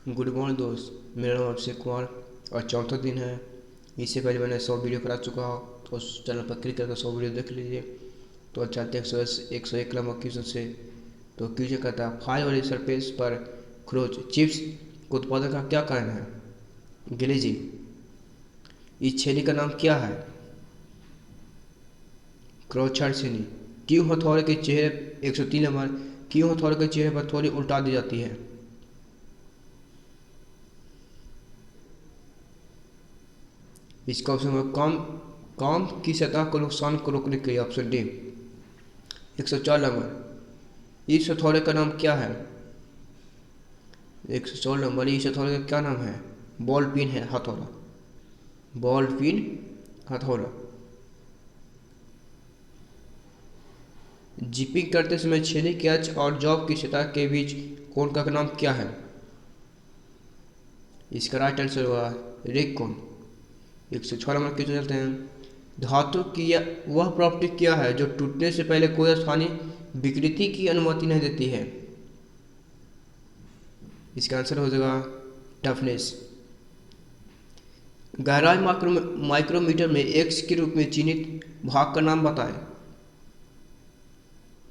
Good morning दोस्त, मेरा नाम अभिषेक कुमार और चौथा दिन है। इससे पहले मैंने 100 वीडियो करा चुका हूँ, तो उस चैनल पर क्लिक करके 100 वीडियो देख लीजिए। तो चलते हैं 101 नंबर क्वेश्चन से। तो क्वेश्चन कहता है, फाइल वाली सरफेस पर खरोच चिप्स के उत्पादन का क्या कारण है? ग्लेजिंग। इस छेनी का नाम क्या है? क्रोचर छेनी। क्यों हथौड़े के चेहरे 103 नंबर, क्यों हथौड़े के चेहरे पर थोड़ी उल्टा दी जाती है? इसका ऑप्शन है काम काम की सतह को नुकसान को रोकने के लिए। Option D 104 number. इस हथौड़े का नाम क्या है? 104 नंबर। इस हथौड़े का क्या नाम है? बॉल पिन है हथौड़ा, बॉल पिन हथौड़ा। जिपिंग करते समय छेनी कैच और जॉब की सतह के बीच कोण का नाम क्या है? इसका राइट आंसर हुआ रेक कोण। 106 नंबर के चलते हैं। धातु की वह प्रॉपर्टी क्या है जो टूटने से पहले कोई स्थानीय विकृति की अनुमति नहीं देती है? इसका आंसर हो जाएगा टफनेस। गहराई माइक्रोमीटर में एक्स के रूप में चिन्हित भाग का नाम बताएं।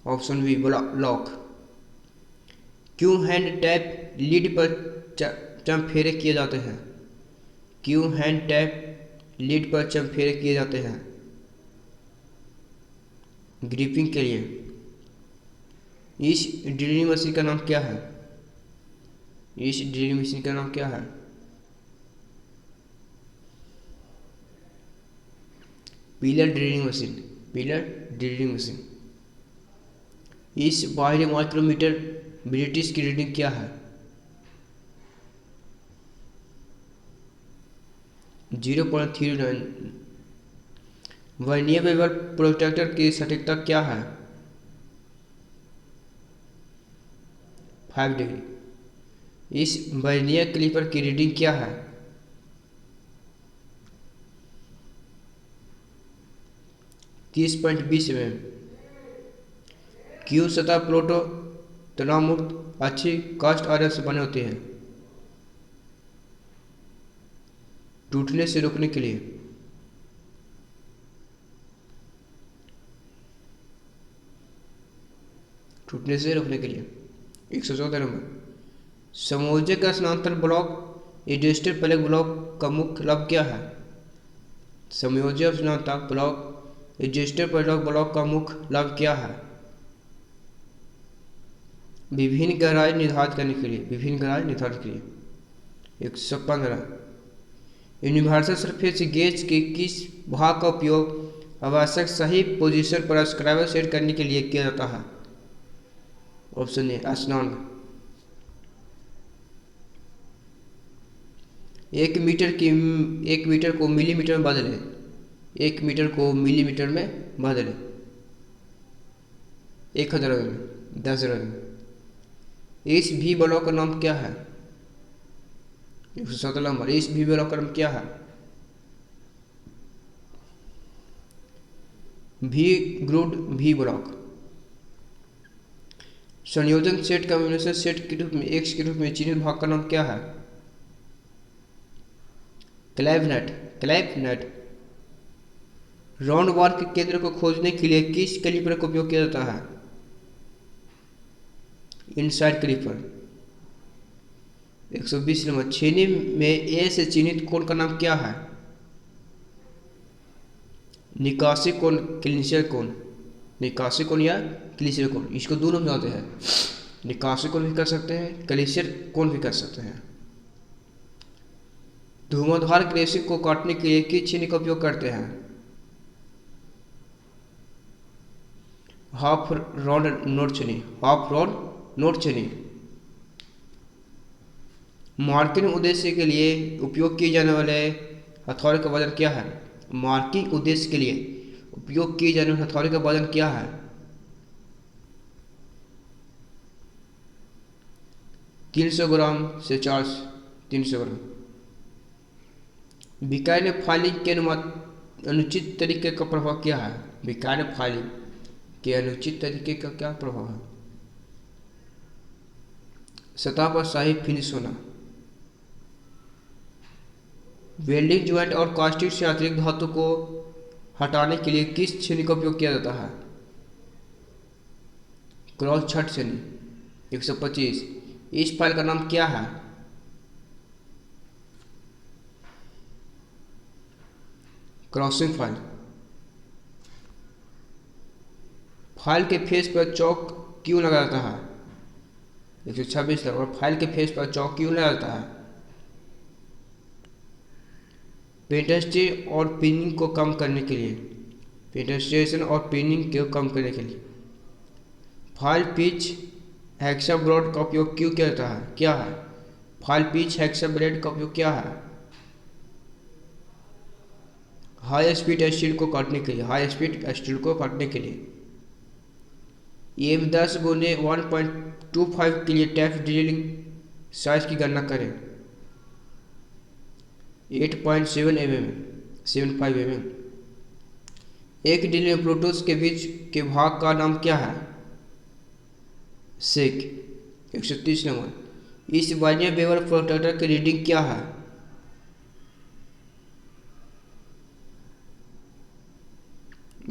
Option B lock. क्यों हैंड टैप लीड पर चमफेरे किए जाते हैं? क्यों हैंड टैप लीड पर चमफेरे किए जाते हैं? ग्रिपिंग के लिए। इस ड्रिलिंग मशीन का नाम क्या है? इस ड्रिलिंग मशीन का नाम क्या है? Pillar drilling machine. Pillar drilling machine. इस बाहरी माइक्रोमीटर ब्रिटिश की रीडिंग क्या है? 0.39। वर्नियर बेवल प्रोट्रैक्टर की सटीकता क्या है? 5 डिग्री। इस वर्नियर क्लिपर की रीडिंग क्या है? 30.20 mm। क्यों सतह प्लोटो तनाव मुक्त अच्छी कास्ट आयरन से बने होते हैं? टूटने से रोकने के लिए। टूटने से रोकने के लिए। 114 नंबर। समोज्जक स्नातक ब्लॉक एडिस्टर प्लेग ब्लॉक का मुख्य लाभ क्या है? समयोजक स्नातक ब्लॉक एडिस्टर प्लेग ब्लॉक का मुख्य लाभ क्या है? विभिन्न गहराई निर्धारित करने के लिए। विभिन्न गहराई निर्धारित के लिए। 115। यूनिवर्सल सरफेस गेज के किस भाग का उपयोग आवश्यक सही पोजीशन पर स्क्राइबर सेट करने के लिए किया जाता है? ऑप्शन ए स्नान। 1 मीटर को मिलीमीटर में बदलें। 1 मीटर को मिलीमीटर में बदलें। 1000 में 10,000 में। इस भी ब्लॉक का नाम क्या है? 117 नंबर। इस भी ब्लॉक का नाम क्या है? भी ग्रुड भी ब्लॉक। संयोजन सेट कॉम्बिनेशन सेट के रूप में एक्स के रूप में चिन्हित भाग का नाम क्या है? क्लैवनेट। क्लैवनेट। राउंड बार के केंद्र को खोजने के लिए किस कैलिपर का उपयोग किया जाता है? Inside caliper. 120 नंबर। छेनी में ए से चिन्हित कोण का नाम क्या है? निकासी कोण, क्लिंशियर कोण। निकासी कोण या क्लिंशियर कोण, इसको दोनों में जाते हैं। निकासी कोण भी कर सकते हैं, क्लिंशियर कोण भी कर सकते हैं। धुआंधार ग्रेसिंग को काटने के लिए किस छेनी का उपयोग करते हैं? हाफ राउंड नोट छेनी। हाफ राउंड नोट छेनी। मार्किंग उद्देश्य के लिए उपयोग किए जाने वाले हथौड़े का वजन क्या है? मार्किंग उद्देश्य के लिए उपयोग किए जाने वाले हथौड़े का वजन क्या है? 300 ग्राम से 300 ग्राम। बिकाइन फाइलिंग के अनुचित तरीके का प्रभाव क्या है? बिकाइन फाइलिंग के अनुचित तरीके का क्या प्रभाव है? सतह पर सही फिनिश होना। वेल्डिंग ज्वाइंट और कास्टिंग से अतिरिक्त धातु को हटाने के लिए किस छेनी का उपयोग किया जाता है? क्रॉस छठ छेनी। 125। इस फाइल का नाम क्या है? Crossing file. फाइल के फेस पर चौक क्यों लगा जाता है? 126 नंबर। फाइल के फेस पर चौक क्यों लगा जाता है? पेंटेस्टी और पिनिंग को कम करने के लिए। पेंटेस्टेशन और पिनिंग को कम करने के लिए। फाइल पिच हेक्साब्लेड का उपयोग क्यों किया जाता है? क्या है? फाइल पिच हेक्साब्लेड का उपयोग क्या है? हाई स्पीड स्टील को काटने के लिए। हाई स्पीड स्टील को काटने के लिए। M10 गुने 1.25 के लिए टैप ड्रिलिंग साइज की गणना करें। 8.7 mm 75 mm। एक ड्रिल में प्रोटोस के बीच के भाग का नाम क्या है? सेक। 130 नंबर। इस वर्नियर बेवल प्रोट्रैक्टर की रीडिंग क्या है?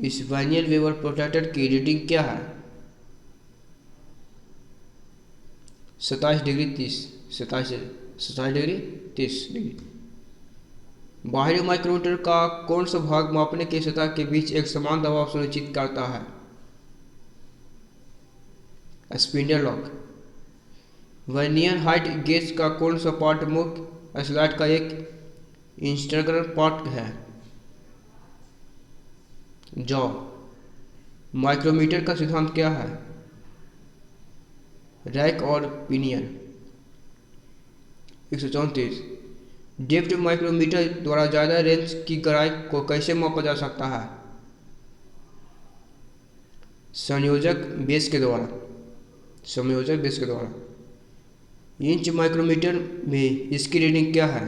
इस वर्नियर बेवल प्रोट्रैक्टर की रीडिंग क्या है? 27 डिग्री 30 27 डिग्री 30 डिग्री। बाहरी माइक्रोमीटर का कौन सा भाग मापने की सतह के बीच एक समान दबाव सुनिश्चित करता है? Spindle lock. Vernier height gauge का कौन सा पार्ट मुख्य स्लाइड का एक इंस्ट्रक्टर पार्ट है? जॉ। माइक्रोमीटर का सिद्धांत क्या है? रैक और पिनियन। 134। डेप्थ माइक्रोमीटर द्वारा ज़्यादा रेंज की गहराई को कैसे मापा जा सकता है? संयोजक बेस के द्वारा। संयोजक बेस के द्वारा। इंच माइक्रोमीटर में इसकी रीडिंग क्या है?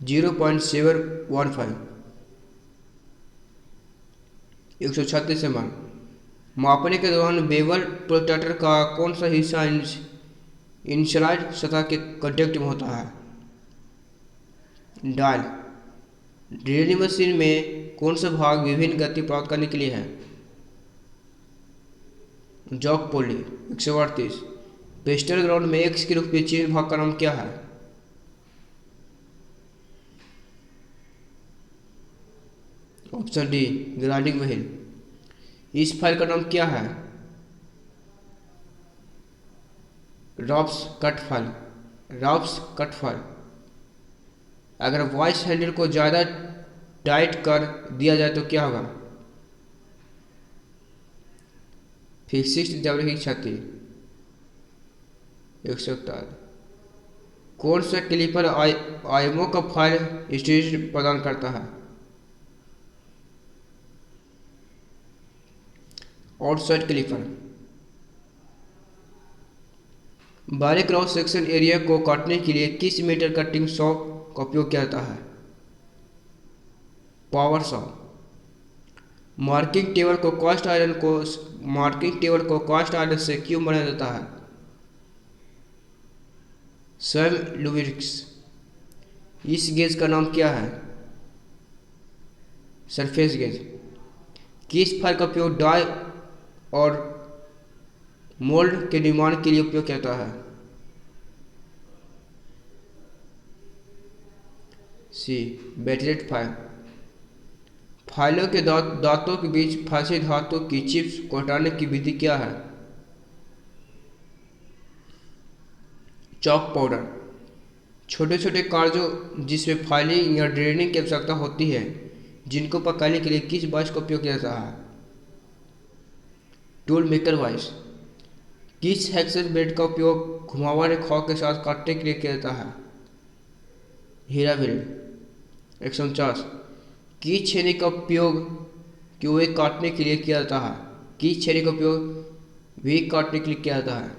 0.715। 136 mm। मापने के दौरान बेवल प्रोट्रैक्टर का कौन सा हिस्सा इनसाइड सतह के कांटेक्ट में होता है? डायल। ड्रिलिंग मशीन में कौन सा भाग विभिन्न गति प्राप्त करने के लिए है? जॉक पोली। 138। पेस्टर ग्राउंड में एक्स के रूप में चिन्ह भाग का नाम क्या है? Option D grinding wheel. इस फाइल का नाम क्या है? Ropes cut file. Ropes cut file. अगर वॉइस हैंडल को ज़्यादा टाइट कर दिया जाए तो क्या होगा? फिक्सिस्ट जबड़े की क्षति। 147। कौन सा क्लिपर आयमो का फाइल स्टेज प्रदान करता है? Outside clipper. बाहरी क्रॉस सेक्शन एरिया को काटने के लिए किस मेटल कटिंग सॉ का उपयोग किया जाता है? Power saw. मार्किंग टेबल को कास्ट आयरन से क्यों बनाया जाता है? स्वयं लुब्रिक्स। इस गेज का नाम क्या है? Surface gauge. किस फाइल का उपयोग डाई और मोल्ड के निर्माण के लिए उपयोग किया जाता है? सी बैटलेट फाइल। फाइलों के दांतों के बीच फंसे धातु की चिप्स को हटाने की विधि क्या है? Chalk powder. छोटे छोटे कार्यों जिसमें फाइलिंग या ड्रेनिंग की आवश्यकता होती है जिनको पकाने के लिए किस वाइस का उपयोग किया जाता है? Tool maker vice. किस हेक्सेन ब्लेड का उपयोग घुमावदार रेखाओं के साथ काटने के लिए किया जाता है? हीरा ब्लेड। 149। किस छेनी का उपयोग क्यूए काटने के लिए किया जाता है? किस छेनी का उपयोग भी काटने के लिए किया जाता है?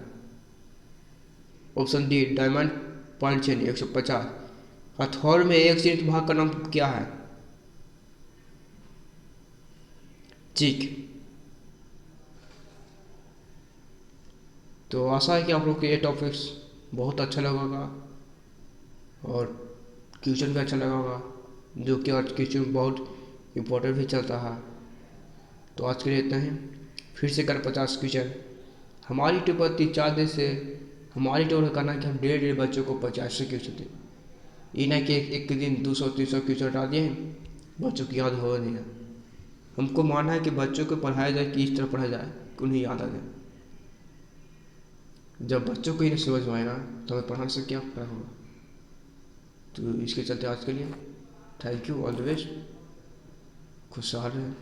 ऑप्शन डी डायमंड पॉइंट छेनी। 150। हथौड़ में एक सीमित भाग का नाम क्या है? चीक। तो आशा है कि आप लोग को ये टॉपिक्स बहुत अच्छा लगा होगा और क्वेश्चन भी अच्छा लगा होगा, जो कि आज क्वेश्चन बहुत इम्पोर्टेंट भी चलता है। तो आज के लिए इतना ही, फिर से कर 50 क्वेश्चन। हमारी यूट्यूब पर 3-4 दिन से हमारी यूट्यूब का कहना है कि हम डेली बच्चों को 50 क्वेश्चन दें। ये नहीं कि एक दिन 200-300 क्वेश्चन हटा दिए, बच्चों की याद हो नहीं है। हमको मानना है कि बच्चों को पढ़ाया जाए कि इस तरह पढ़ाया जाए कि उन्हें याद आ जाए। जब बच्चों को ही नहीं समझ में आएगा तो हमें पढ़ाने से क्या फ़ायदा होगा। तो इसके चलते आज के लिए thank you, all the best, खुशहाल रहें।